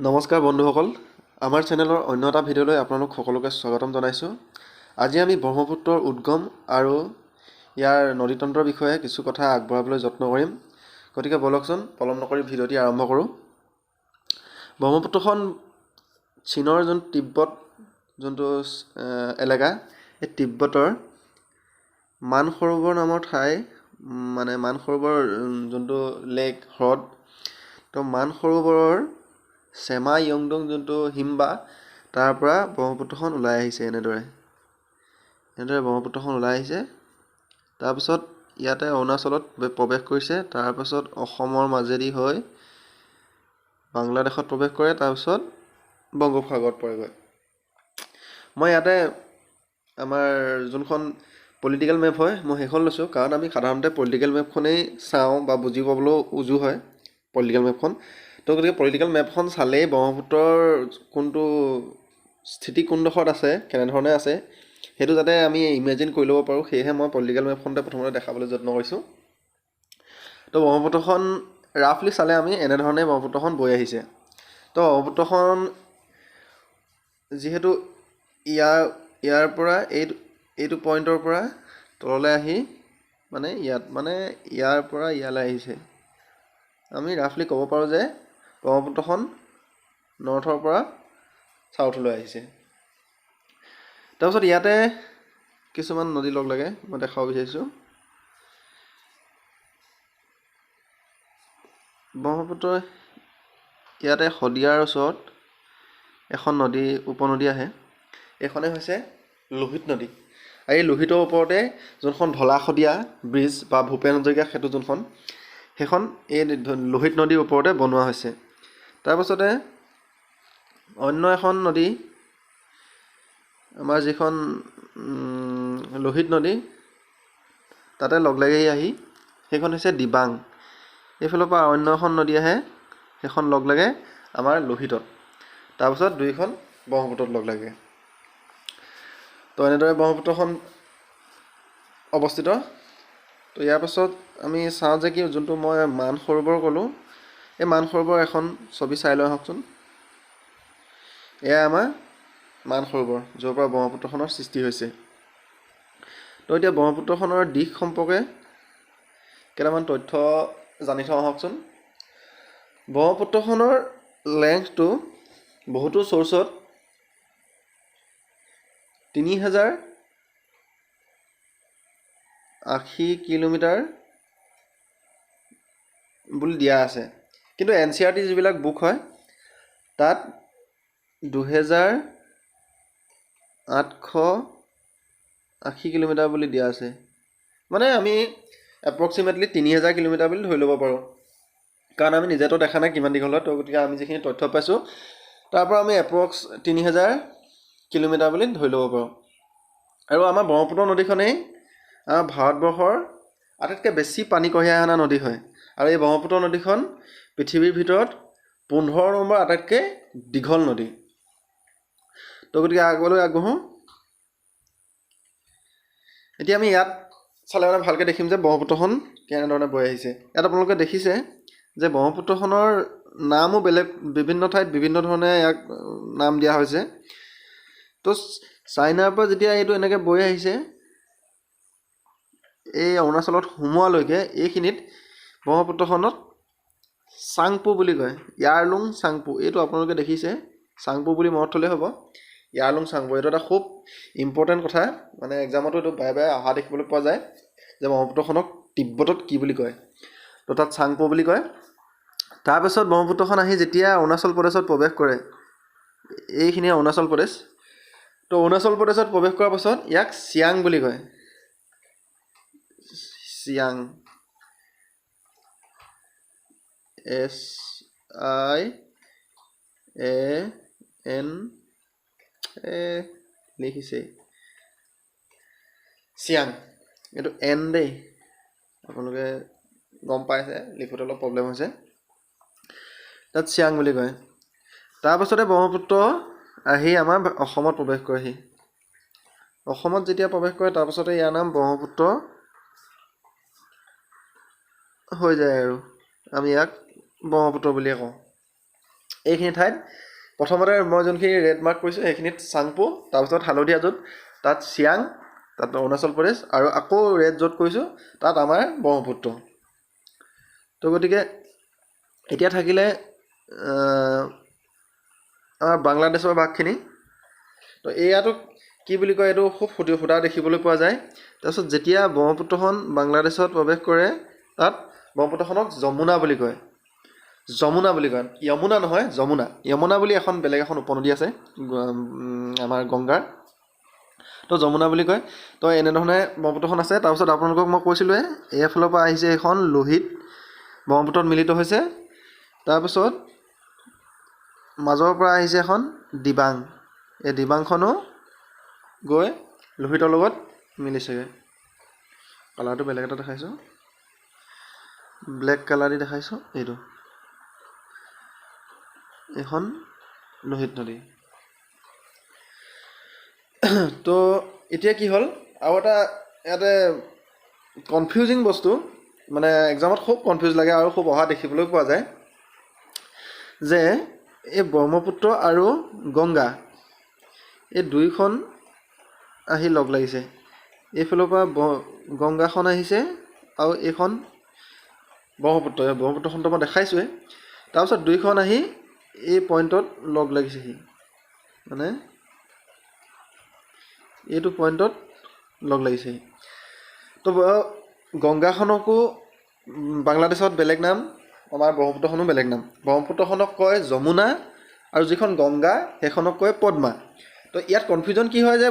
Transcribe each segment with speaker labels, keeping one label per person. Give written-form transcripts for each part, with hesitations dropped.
Speaker 1: নমস্কাৰ বন্ধুসকল, আমাৰ চেনেলৰ অন্য এটা ভিডিঅ'লৈ আপোনালোক সকলোকে স্বাগতম জনাইছোঁ। আজি আমি ব্ৰহ্মপুত্ৰৰ উদ্গম আৰু ইয়াৰ নদীতন্ত্ৰৰ বিষয়ে কিছু কথা আগবঢ়াবলৈ যত্ন কৰিম। গতিকে বলকচোন পলম নকৰি ভিডিঅ'টি আৰম্ভ কৰোঁ। ব্ৰহ্মপুত্ৰখন চীনৰ তিব্বত যোনটো এলেকা, এই তিব্বতৰ মানসৰোবৰ নামৰ ঠাই, মানসৰোবৰ যোনটো লেক হ্ৰদ, তো মানসৰোবৰৰ চেমা য়ংডং যোনটো হিমবা, তাৰ পৰা ব্ৰহ্মপুত্ৰখন ওলাই আহিছে। এনেদৰে ব্ৰহ্মপুত্ৰখন ওলাই আহিছে। তাৰপিছত ইয়াতে অৰুণাচলত প্ৰৱেশ কৰিছে। তাৰপিছত অসমৰ মাজেদি হৈ বাংলাদেশত প্ৰৱেশ কৰে। তাৰপিছত বংগোপসাগৰত পৰেগৈ। মই ইয়াতে আমাৰ যোনখন পলিটিকেল মেপ হয়, মই সেইখন লৈছোঁ, কাৰণ আমি সাধাৰণতে পলিটিকেল মেপখনেই চাওঁ বা বুজি পাবলৈও উজু হয় পলিটিকেল মেপখন। তো গতিকে পলিটিকেল মেপখন চালেই ব্ৰহ্মপুত্ৰৰ কোনটো স্থিতি কোনডোখৰত আছে, কেনেধৰণে আছে, সেইটো যাতে আমি ইমেজিন কৰি ল'ব পাৰোঁ, সেয়েহে মই পলিটিকেল মেপখনতে প্ৰথমতে দেখাবলৈ যত্ন কৰিছোঁ। তো ব্ৰহ্মপুত্ৰখন ৰাফলি চালে আমি এনেধৰণে ব্ৰহ্মপুত্ৰখন বৈ আহিছে। তো ব্ৰহ্মপুত্ৰখন যিহেতু ইয়াৰ পৰা এইটো পইণ্টৰ পৰা তললৈ আহি ইয়াৰ পৰা ইয়ালৈ আহিছে। আমি ৰাফলি ক'ব পাৰোঁ যে ব্ৰহ্মপুত্ৰখন নৰ্থৰ পৰা চাউথলৈ আহিছে। তাৰপিছত ইয়াতে কিছুমান নদী লগ লাগে, মই দেখাব বিচাৰিছোঁ। ব্ৰহ্মপুত্ৰ ইয়াতে শদিয়াৰ ওচৰত এখন নদী উপনদী আহে। এইখনেই হৈছে লোহিত নদী। আৰু এই লোহিতৰ ওপৰতে যোনখন ঢলা শদিয়া ব্ৰিজ বা ভূপেন হাজৰিকা সেতু যোনখন, সেইখন এই লোহিত নদীৰ ওপৰতে বনোৱা হৈছে। তাৰপাছতে অন্য এখন নদী, আমাৰ যিখন লোহিত নদী, তাতে লগ লাগি আহি সেইখন হৈছে দিবাং। এইফালৰ পৰা অন্য এখন নদী আহে, সেইখন লগ লাগে আমাৰ লোহিতত। তাৰপিছত দুইখন ব্ৰহ্মপুত্ৰত লগ লাগে। তো এনেদৰে ব্ৰহ্মপুত্ৰখন অৱস্থিত। তো ইয়াৰ পাছত আমি চাওঁ যে কি, যোনটো মই মানসৰোবৰ ক'লোঁ, এই মানসৰোবৰ এখন ছবি চাই লৈ আহকচোন। এয়া আমাৰ মানসৰোবৰ, য'ৰ পৰা ব্ৰহ্মপুত্ৰখনৰ সৃষ্টি হৈছে। তো এতিয়া ব্ৰহ্মপুত্ৰখনৰ দিশ সম্পৰ্কে কেইটামান তথ্য জানি থওঁ আহকচোন। ব্ৰহ্মপুত্ৰখনৰ লেংথটো বহুতো চ'ৰ্চত 3080 কিলোমিটাৰ বুলি দিয়া আছে। কিন্তু NCERT যিবিলাক বুক হয়, তাত 2880 কিলোমিটাৰ বুলি দিয়া আছে। মানে আমি এপ্ৰক্সিমেটলি 3000 কিলোমিটাৰ বুলি ধৰি ল'ব পাৰোঁ, কাৰণ আমি নিজেতো দেখা নাই কিমান দীঘল হয়। তো গতিকে আমি যিখিনি তথ্য পাইছোঁ, তাৰ পৰা আমি এপ্ৰক্স 3000 কিলোমিটাৰ বুলি ধৰি ল'ব পাৰোঁ। আৰু আমাৰ ব্ৰহ্মপুত্ৰ নদীখনেই আমাৰ ভাৰতবৰ্ষৰ আটাইতকৈ বেছি পানী কঢ়িয়াই অনা নদী হয়। আৰু এই ব্ৰহ্মপুত্ৰ নদীখন পৃথিৱীৰ ভিতৰত 15 নম্বৰ আটাইতকৈ দীঘল নদী। তো গতিকে আগলৈ আগবঢ়োঁ। এতিয়া আমি ইয়াত চালে ভালকৈ দেখিম যে ব্ৰহ্মপুত্ৰখন কেনেধৰণে বৈ আহিছে। ইয়াত আপোনালোকে দেখিছে যে ব্ৰহ্মপুত্ৰখনৰ নামো বেলেগ, বিভিন্ন ঠাইত বিভিন্ন ধৰণে ইয়াক নাম দিয়া হৈছে। তো চাইনাৰ পৰা যেতিয়া এইটো এনেকৈ বৈ আহিছে, এই অৰুণাচলত সোমোৱালৈকে এইখিনিত ব্ৰহ্মপুত্ৰখনক চাংপু বুলি কয়। ইয়াৰলুং চাংপু, এইটো আপোনালোকে দেখিছে, চাংপু বুলি মনত থ'লেই হ'ব। ইয়াৰলুং চাংপু, এইটো এটা খুব ইম্পৰ্টেণ্ট কথা, মানে এক্সামতো এইটো বাৰে বাৰে অহা দেখিবলৈ পোৱা যায় যে ব্ৰহ্মপুত্ৰখনক তিব্বতত কি বুলি কয়। তো তাত চাংপু বুলি কয়। তাৰপিছত ব্ৰহ্মপুত্ৰখন আহি যেতিয়া অৰুণাচল প্ৰদেশত প্ৰৱেশ কৰে, এইখিনি অৰুণাচল প্ৰদেশ, তো অৰুণাচল প্ৰদেশত প্ৰৱেশ কৰাৰ পাছত ইয়াক চিয়াং বুলি কয়। চিয়াং, SIAN লিখিছে, চিয়াং, এইটো এন দেই, আপোনালোকে গম পাইছে, লিখোতে অলপ প্ৰব্লেম হৈছে। তাত চিয়াং বুলি কয়। তাৰপাছতে ব্ৰহ্মপুত্ৰ আহি আমাৰ অসমত প্ৰৱেশ কৰেহি। অসমত যেতিয়া প্ৰৱেশ কৰে, তাৰপাছতে ইয়াৰ নাম ব্ৰহ্মপুত্ৰ হৈ যায়, আৰু আমি ইয়াক ব্ৰহ্মপুত্ৰ বুলিয়ে কওঁ। এইখিনি ঠাইত প্ৰথমতে মই যোনখিনি ৰেড মাৰ্ক কৰিছোঁ সেইখিনিত চাংপো, তাৰপিছত হালধীয়া য'ত তাত চিয়াং, তাত অৰুণাচল প্ৰদেশ, আৰু আকৌ ৰেড য'ত কৰিছোঁ তাত আমাৰ ব্ৰহ্মপুত্ৰ। তো গতিকে এতিয়া থাকিলে আমাৰ বাংলাদেশৰ ভাগখিনি। তো এয়াটো কি বুলি কয়, এইটো খুব ফুটা দেখিবলৈ পোৱা যায়। তাৰপিছত যেতিয়া ব্ৰহ্মপুত্ৰখন বাংলাদেশত প্ৰৱেশ কৰে তাত ব্ৰহ্মপুত্ৰখনক যমুনা বুলি কয়। যমুনা বুলি কয়, য়মুনা নহয়, যমুনা। য়মুনা বুলি এখন বেলেগ এখন উপনদী আছে আমাৰ গংগাৰ, তো যমুনা বুলি কয়। তো এনেধৰণে ব্ৰহ্মপুত্ৰখন আছে। তাৰপিছত আপোনালোকক মই কৈছিলোঁৱে এইফালৰ পৰা আহিছে এখন লোহিত ব্ৰহ্মপুত্ৰত মিলিত হৈছে। তাৰপিছত মাজৰ পৰা আহিছে এখন দিবাং, এই দিবাংখনো গৈ লোহিতৰ লগত মিলিছেগৈ। কালাৰটো বেলেগ এটা দেখাইছোঁ, ব্লেক কালাৰ দি দেখাইছোঁ। এইখন লোহিত নদী। তো এতিয়া কি হ'ল, আৰু এটা ইয়াতে কনফিউজিং বস্তু, মানে এক্সামত খুব কনফিউজ লাগে আৰু খুব অহা দেখিবলৈ পোৱা যায়, যে এই ব্ৰহ্মপুত্ৰ আৰু গংগা এই দুইখন আহি লগ লাগিছে। এইফালৰ পৰা গংগাখন আহিছে আৰু এইখন ব্ৰহ্মপুত্ৰখনটো মই দেখাইছোঁৱে। তাৰপিছত দুইখন আহি এই পইণ্টত লগ লাগিছেহি, মানে এইটো পইণ্টত লগ লাগিছেহি। তো গংগাখনকো বাংলাদেশত বেলেগ নাম, আমাৰ ব্ৰহ্মপুত্ৰখনো বেলেগ নাম। ব্ৰহ্মপুত্ৰখনক কয় যমুনা আৰু যিখন গংগা সেইখনক কয় পদ্মা। তো ইয়াত কনফিউজন কি হয় যে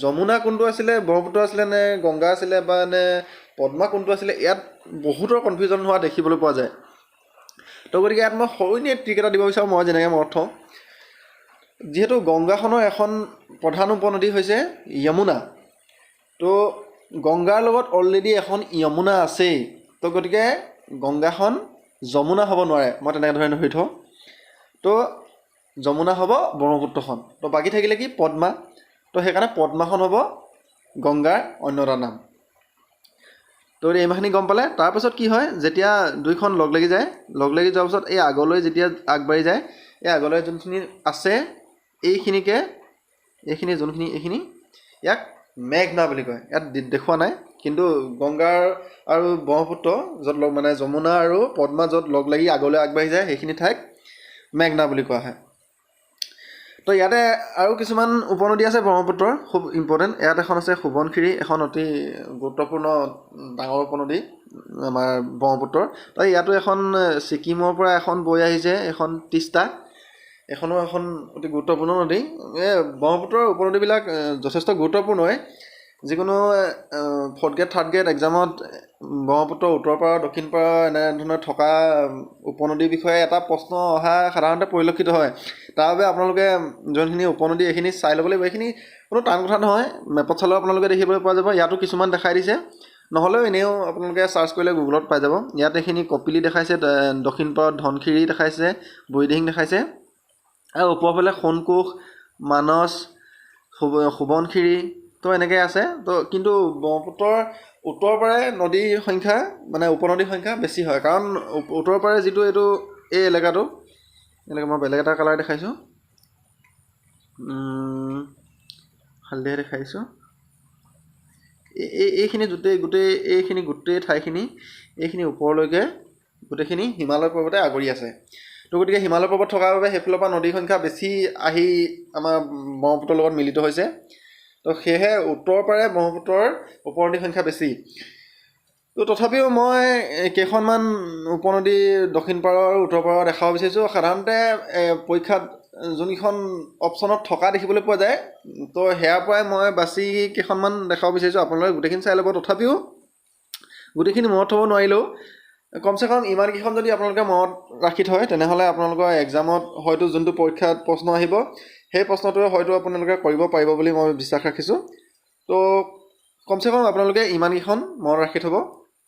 Speaker 1: যমুনা কোনটো আছিলে, ব্ৰহ্মপুত্ৰ আছিলে নে গংগা আছিলে, বা নে পদ্মা কোনটো আছিলে, ইয়াত বহুতৰ কনফিউজন হোৱা দেখিবলৈ পোৱা যায়। তো গতিকে ইয়াত মই সৰু এনেই ট্ৰিক এটা দিব বিচাৰোঁ, মই যেনেকৈ মনত থওঁ। যিহেতু গংগাখনৰ এখন প্ৰধান উপনদী হৈছে য়মুনা, তো গংগাৰ লগত অলৰেডি এখন য়মুনা আছেই। তো গতিকে গংগাখন যমুনা হ'ব নোৱাৰে, মই তেনেধৰণে ধৰি থওঁ। তো যমুনা হ'ব ব্ৰহ্মপুত্ৰখন। তো বাকী থাকিলে কি পদ্মা, তো সেইকাৰণে পদ্মাখন হ'ব গংগাৰ অন্য এটা নাম। তো এই ইমানখিনি গম পালে। তাৰপিছত কি হয়, যেতিয়া দুইখন লগ লাগি যায়, লগ লাগি যোৱাৰ পিছত এই আগলৈ যেতিয়া আগবাঢ়ি যায়, এই আগলৈ যোনখিনি আছে এইখিনিকে, এইখিনি ইয়াক মেঘনা বুলি কয়। ইয়াত দেখুওৱা নাই, কিন্তু গংগাৰ আৰু ব্ৰহ্মপুত্ৰ য'ত মানে যমুনা আৰু পদ্মা য'ত লগ লাগি আগলৈ আগবাঢ়ি যায় সেইখিনি ঠাইক মেঘনা বুলি কোৱা হয়। তো ইয়াতে আৰু কিছুমান উপনদী আছে ব্ৰহ্মপুত্ৰৰ খুব ইম্পৰ্টেণ্ট। ইয়াত এখন আছে সোৱণশিৰি, এখন অতি গুৰুত্বপূৰ্ণ ডাঙৰ উপনদী আমাৰ ব্ৰহ্মপুত্ৰৰ। তো ইয়াতো এখন ছিকিমৰ পৰা এখন বৈ আহিছে, এখন তিষ্টা, এখনো এখন অতি গুৰুত্বপূৰ্ণ নদী। এই ব্ৰহ্মপুত্ৰৰ উপনদীবিলাক যথেষ্ট গুৰুত্বপূৰ্ণই। যিকোনো 4th গ্ৰেড 3rd গ্ৰেড এক্সামত ব্ৰহ্মপুত্ৰৰ উত্তৰ পাৰ দক্ষিণ পাৰ এনেধৰণৰ থকা উপনদীৰ বিষয়ে এটা প্ৰশ্ন অহা সাধাৰণতে পৰিলক্ষিত হয়। তাৰ বাবে আপোনালোকে যোনখিনি উপনদী এইখিনি চাই ল'ব লাগিব। এইখিনি কোনো টান কথা নহয়, মেপত চালেও আপোনালোকে দেখিবলৈ পোৱা যাব। ইয়াতো কিছুমান দেখাই দিছে, নহ'লেও এনেও আপোনালোকে চাৰ্চ কৰিলে গুগলত পাই যাব। ইয়াত এইখিনি কপিলি দেখাইছে, দক্ষিণ পাৰত ধনশিৰি দেখাইছে, বুঢ়ীদিহিং দেখাইছে, আৰু ওপৰফালে সোণকোষ, মানস, সোৱণশিৰি, তো এনেকৈ আছে। তো কিন্তু ব্ৰহ্মপুত্ৰৰ উত্তৰ পাৰে নদীৰ সংখ্যা, মানে উপনদীৰ সংখ্যা বেছি হয়, কাৰণ উত্তৰ পাৰে যিটো এই এলেকাটো, এনেকৈ মই বেলেগ এটা কালাৰ দেখাইছোঁ, হালধীয়া দেখাইছোঁ। এইখিনি গোটেই ঠাইখিনি এইখিনি ওপৰলৈকে গোটেইখিনি হিমালয় পৰ্বতে আগুৰি আছে। তো গতিকে হিমালয় পৰ্বত থকাৰ বাবে সেইফালৰ পৰা নদীৰ সংখ্যা বেছি আহি আমাৰ ব্ৰহ্মপুত্ৰৰ লগত মিলিত হৈছে। তো সেয়েহে উত্তৰ পাৰে ব্ৰহ্মপুত্ৰৰ উপনদীৰ সংখ্যা বেছি। তো তথাপিও মই কেইখনমান উপনদী দক্ষিণ পাৰৰ আৰু উত্তৰ পাৰৰ দেখাব বিচাৰিছোঁ। সাধাৰণতে পৰীক্ষাত যোনকেইখন অপশ্যনত থকা দেখিবলৈ পোৱা যায়, তো সেয়াৰ পৰাই মই বাছি কেইখনমান দেখাব বিচাৰিছোঁ। আপোনালোকে গোটেইখিনি চাই ল'ব। তথাপিও গোটেইখিনি মনত থ'ব নোৱাৰিলেও কমচে কম ইমানকেইখন যদি আপোনালোকে মনত ৰাখি থয়, তেনেহ'লে আপোনালোকৰ এক্সামত হয়তো যোনটো পৰীক্ষাত প্ৰশ্ন আহিব সেই প্ৰশ্নটোৱে হয়তো আপোনালোকে কৰিব পাৰিব বুলি মই বিশ্বাস ৰাখিছোঁ। তো কমচে কম আপোনালোকে ইমানকেইখন মনত ৰাখি থ'ব।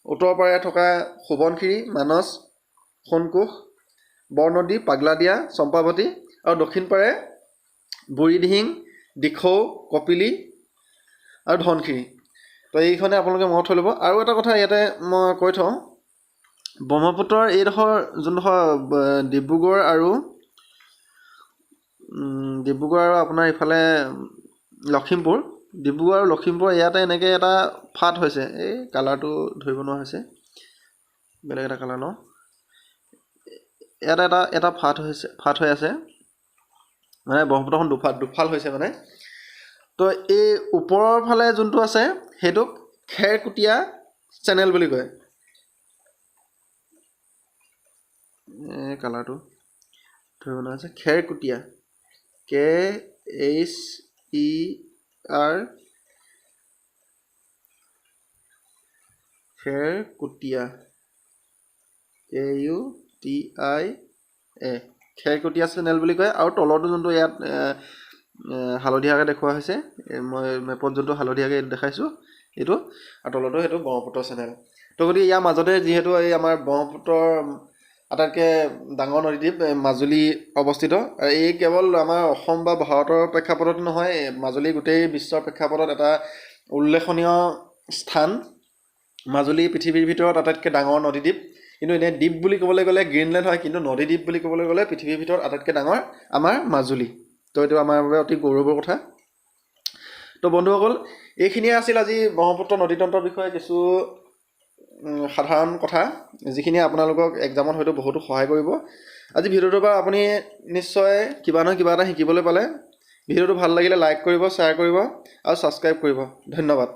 Speaker 1: উত্তৰ পাৰে থকা সোৱণশিৰি, মানস, সোণকোষ, বৰনদী, পাগলাদিয়া, চম্পাৱতী, আৰু দক্ষিণ পাৰে বুঢ়ীদিহিং, দিখৌ, কপিলি আৰু ধনশিৰি। তো এইখনে আপোনালোকে মনত থৈ ল'ব। আৰু এটা কথা ইয়াতে মই কৈ থওঁ, ব্ৰহ্মপুত্ৰৰ এইডোখৰ যোনডোখৰ ডিব্ৰুগড় আৰু ডিব্ৰুগড় আৰু আপোনাৰ ইফালে লখিমপুৰ, ডিব্ৰুগড় আৰু লখিমপুৰ ইয়াতে এনেকৈ এটা ফাট হৈছে, এই কালাৰটো ধৰিব নোৱাৰা হৈছে, বেলেগ এটা কালাৰ ন, ইয়াত এটা ফাট হৈ আছে, মানে ব্ৰহ্মপুত্ৰখন দুফাল হৈছে মানে। তো এই ওপৰৰ ফালে যোনটো আছে সেইটোক খেৰকুটীয়া চেনেল বুলি কয়। এই কালাৰটো ধৰিব নোৱাৰা হৈছে, খেৰকুটীয়া, KHER, খেৰকুটীয়া, KUTIA, খেৰকুটীয়া চেনেল বুলি কয়। আৰু তলৰটো যোনটো ইয়াত হালধীয়াকৈ দেখুওৱা হৈছে, মই মেপত যোনটো হালধীয়াকৈ দেখাইছোঁ এইটো, আৰু তলৰটো সেইটো ব্ৰহ্মপুত্ৰ চেনেল। তো গতিকে ইয়াৰ মাজতে যিহেতু এই আমাৰ ব্ৰহ্মপুত্ৰৰ আটাইতকৈ ডাঙৰ নদীদ্বীপ মাজুলী অৱস্থিত, এই কেৱল আমাৰ অসম বা ভাৰতৰ প্ৰেক্ষাপটত নহয়, মাজুলী গোটেই বিশ্বৰ প্ৰেক্ষাপটত এটা উল্লেখনীয় স্থান। মাজুলী পৃথিৱীৰ ভিতৰত আটাইতকৈ ডাঙৰ নদীদ্বীপ, কিন্তু এনেই দ্বীপ বুলি ক'বলৈ গ'লে গ্ৰীণলেণ্ড হয়, কিন্তু নদীদ্বীপ বুলি ক'বলৈ গ'লে পৃথিৱীৰ ভিতৰত আটাইতকৈ ডাঙৰ আমাৰ মাজুলী। তো এইটো আমাৰ বাবে অতি গৌৰৱৰ কথা। তো বন্ধুসকল, এইখিনিয়ে আছিল আজি ব্ৰহ্মপুত্ৰ নদীতন্ত্ৰৰ বিষয়ে কিছু সাধাৰণ কথা, যিখিনি আপোনালোকক এক্সামত হয়তো বহুতো সহায় কৰিব। আজি ভিডিঅ'টোৰ পৰা আপুনি নিশ্চয় কিবা নহয় কিবা এটা শিকিবলৈ পালে। ভিডিঅ'টো ভাল লাগিলে লাইক কৰিব, শ্বেয়াৰ কৰিব আৰু ছাবস্ক্ৰাইব কৰিব। ধন্যবাদ।